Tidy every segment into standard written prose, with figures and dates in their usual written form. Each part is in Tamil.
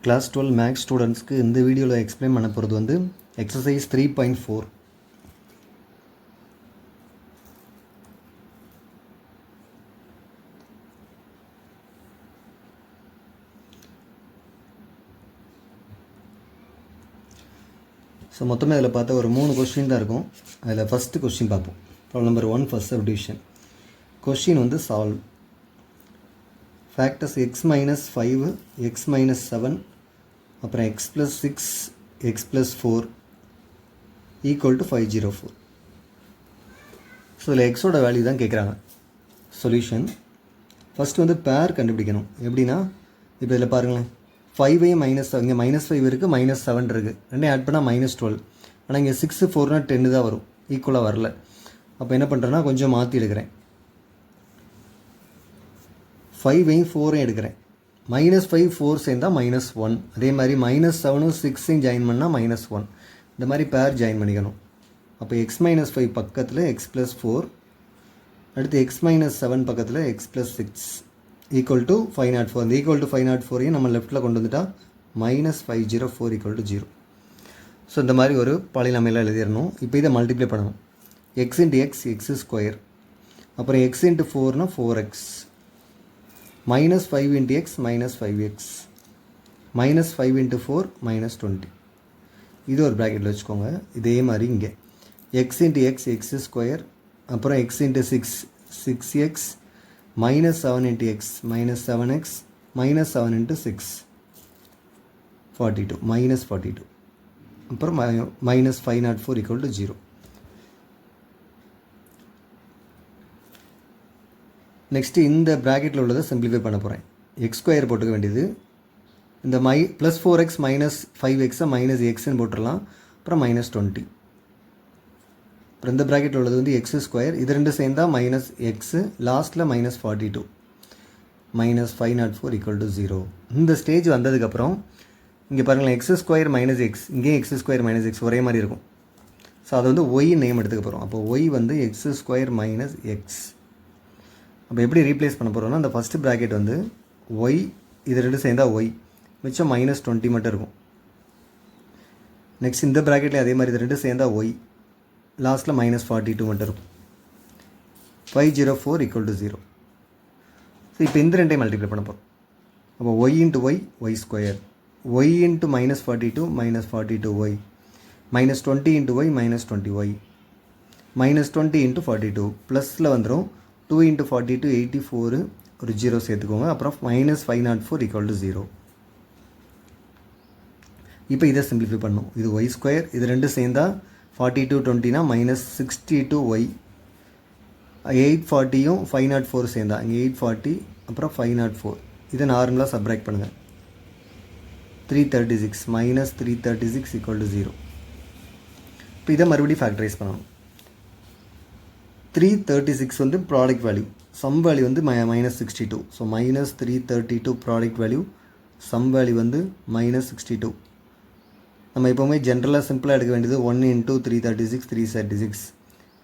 Class 12 Max ஸ்டூடெண்ட்ஸ்க்கு இந்த வீடியோவில் எக்ஸ்பிளைன் பண்ண போகிறது வந்து எக்ஸசைஸ் 3.4. ஸோ மொத்தமே அதில் பார்த்தா ஒரு 3 கொஸ்டின் தான் இருக்கும். அதில் ஃபஸ்ட்டு கொஸ்டின் பார்ப்போம். Problem number 1 first subdivision. Question வந்து solve factors x minus 5 x minus 7 அப்புறம் x plus 6 x plus 4 equal to 504. So இதில் எக்ஸோட வேல்யூ தான் கேட்குறாங்க. சொல்யூஷன் ஃபஸ்ட்டு வந்து பேர் கண்டுபிடிக்கணும். எப்படின்னா இப்போ இதில் பாருங்களேன், 5ஐயும் மைனஸ், இங்கே -5 இருக்குது, -7 இருக்குது, ரெண்டையும் ஆட் பண்ணால் -12. ஆனால் இங்கே 6 4னா 10 தான் வரும், ஈக்குவலாக வரல. அப்போ என்ன பண்ணுறேன்னா கொஞ்சம் மாற்றி எடுக்கிறேன். 5ஐயும் 4ஐயும் எடுக்கிறேன். -5 4 சேர்ந்தால் -1. அதே மாதிரி -7ம் 6ஐயும் ஜாயின் பண்ணால் -1. இந்த மாதிரி பேர் ஜாயின் பண்ணிக்கணும். அப்போ x - 5 பக்கத்தில் x + 4, அடுத்து x - 7 பக்கத்தில் x + 6 ஈக்குவல் டு 504. இந்த ஈக்குவல் டு 504ஐயும் நம்ம லெஃப்ட்டில் கொண்டு வந்துட்டால் -504 ஈக்குவல் டு 0. ஸோ இந்த மாதிரி ஒரு பாலினாமியல் எழுதிடணும். இப்போ இதை மல்டிப்ளை பண்ணணும். x × x x², அப்புறம் x × 4னா 4x, -5 × x -5x, -5 × 4 -20. இது ஒரு ப்ராக்கெட்டில் வச்சுக்கோங்க. இதே மாதிரி இங்கே x × x x², அப்புறம் x × 6 6x, -7 × x -7x, -7 × 6 42 -42, அப்புறம் -504 ஈக்குவல் டு 0. நெக்ஸ்ட்டு இந்த ப்ராக்கெட்டில் உள்ளதை சிம்பிளிஃபை பண்ண போகிறேன். x² போட்டுக்க வேண்டியது. இந்த +4x -5xஐ -xன்னு போட்டுடலாம். அப்புறம் -20. அப்புறம் இந்த ப்ராக்கெட்டில் உள்ளது வந்து x², இது ரெண்டு சேர்ந்தால் -x, லாஸ்ட்டில் -42, -504 ஈக்குவல் டு 0. இந்த ஸ்டேஜ் வந்ததுக்கப்புறம் இங்கே பாருங்களேன், x² - x, இங்கேயும் x² - x ஒரே மாதிரி இருக்கும். ஸோ அதை வந்து y நேம் எடுத்துக்க போகிறோம். அப்போ y வந்து x² - x. அப்போ எப்படி ரீப்ளேஸ் பண்ண போகிறோம்னா, அந்த ஃபஸ்ட்டு ப்ராக்கெட் வந்து y, இது ரெண்டு சேர்ந்தால் y, மிச்சம் -20 மட்டும் இருக்கும். நெக்ஸ்ட் இந்த ப்ராக்கெட்லேயும் அதே மாதிரி இது ரெண்டு சேர்ந்தால் y, லாஸ்ட்டில் -42 மட்டும் இருக்கும். 504 ஈக்குவல் டு 0. ஸோ இப்போ இந்த ரெண்டையும் மல்டிப்ளை பண்ண போகிறோம். அப்போ y × y y², y × -42 -42y, -20 × y -20y, -20 × 42 ப்ளஸில் வந்துடும். 2 × 42 84, ஒரு 0 சேர்த்துக்கோங்க. அப்புறம் -504 ஈக்குவல் டு 0. இப்போ இதை சிம்பிளிஃபை பண்ணணும். இது y², இது ரெண்டு சேர்ந்தால் 42 20னா -62y, 840யும் 504 சேர்ந்தா இங்கே 840, அப்புறம் 504. இதை நார்மலாக சப்ராக்ட் பண்ணுங்கள். 336 -336 ஈக்குவல் டு 0. இப்போ இதை மறுபடியும் ஃபேக்டரைஸ் பண்ணணும். 336 வந்து ப்ராடக்ட் வேல்யூ, சம் வேல்யூ வந்து -62. So -332 product value, sum value வந்து -62. நம்ம எப்போவுமே ஜென்ரலாக சிம்பிளாக எடுக்க வேண்டியது 1 × 336 336,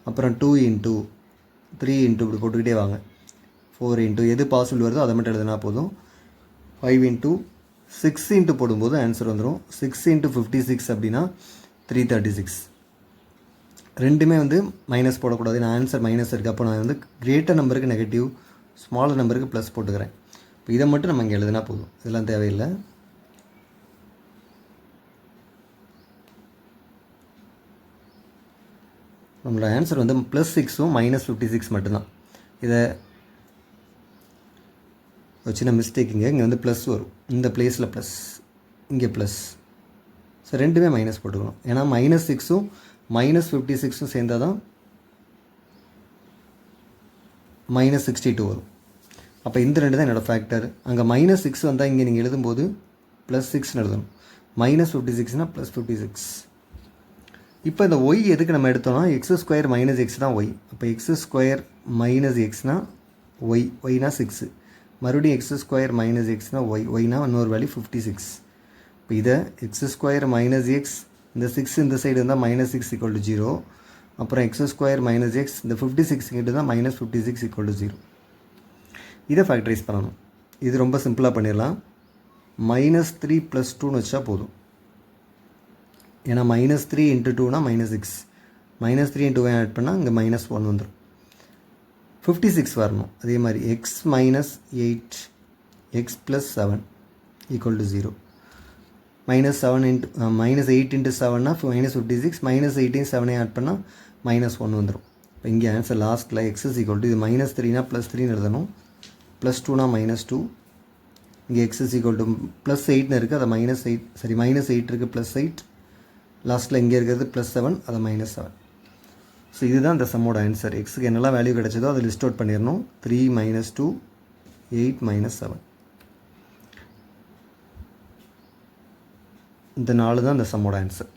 அப்புறம் 2 × 3 × இப்படி போட்டுக்கிட்டே வாங்க. 4 × எது பாசிபிள் வருதோ அதை மட்டும் எழுதுனா போதும். 5 × 6 × போடும்போது ஆன்சர் வந்துடும். 6 × 56 அப்படின்னா 336. ரெண்டுமே வந்து மைனஸ் போடக்கூடாது. நான் ஆன்சர் மைனஸ் இருக்குது. அப்போ நான் வந்து கிரேட்டர் நம்பருக்கு நெகட்டிவ், ஸ்மாலர் நம்பருக்கு ப்ளஸ் போட்டுக்கிறேன். இப்போ இதை மட்டும் நம்ம இங்கே எழுதுனா போதும், இதெல்லாம் தேவையில்லை. நம்மளோட ஆன்சர் வந்து +6ம் -56 மட்டும்தான். இதை ஒரு சின்ன மிஸ்டேக், இங்கே வந்து ப்ளஸ் வரும், இந்த பிளேஸில் ப்ளஸ், இங்கே ப்ளஸ். ஸோ ரெண்டுமே மைனஸ் போட்டுக்கணும். ஏன்னா -6ம் -56ம் சேர்ந்தால் தான் -62 வரும். அப்போ இந்த ரெண்டு தான் என்னோடய ஃபேக்டர். அங்கே -6 வந்தால் இங்கே நீங்கள் எழுதும்போது +6ன்னு எழுதணும். -56னா +56. இப்போ இந்த y எதுக்கு நம்ம எடுத்தோம்னா x² - x தான் y. அப்போ x² - xனா y, yனா 6, மறுபடியும் x² - xனா y, yனா இன்னொரு வேல்யூ 56. இப்போ இதை x² - x, இந்த 6 இந்த சைடு இருந்தால் -6 ஈக்குவல் டு 0, அப்புறம் x² - x, இந்த 56 கிட்ட தான் -56 ஈக்குவல் டு 0. இதை ஃபேக்டரைஸ் பண்ணணும். இது ரொம்ப சிம்பிளாக பண்ணிடலாம். -3 + 2ன்னு வச்சா போதும். ஏன்னா -3 × 2னா -6, -3 × 2 ஆட் பண்ணால் இங்கே -1 வந்துடும். 56 வரணும். அதே மாதிரி x - 8 x + 7 = 0. -8 × 7னா -56, -8 7 ஆட் பண்ணால் -1 வந்துடும். இப்போ இங்கே ஆன்சர் லாஸ்ட்டில் x இது -3னா +3ன்னு எழுதணும், +2னா -2, இங்கே x +8ன்னு இருக்குது, அதை -8 சரி -8 இருக்குது, +8, லாஸ்ட்டில் இங்கே இருக்கிறது +7, அதை -7. ஸோ இதுதான் இந்த சம்மோட ஆன்சர். எக்ஸுக்கு என்னெல்லாம் வேல்யூ கிடைச்சதோ அதை லிஸ்ட் அவுட் பண்ணிடணும். 3 - 2 8 - 7. இந்த 4 தான் இந்த சம்மோட ஆன்சர்.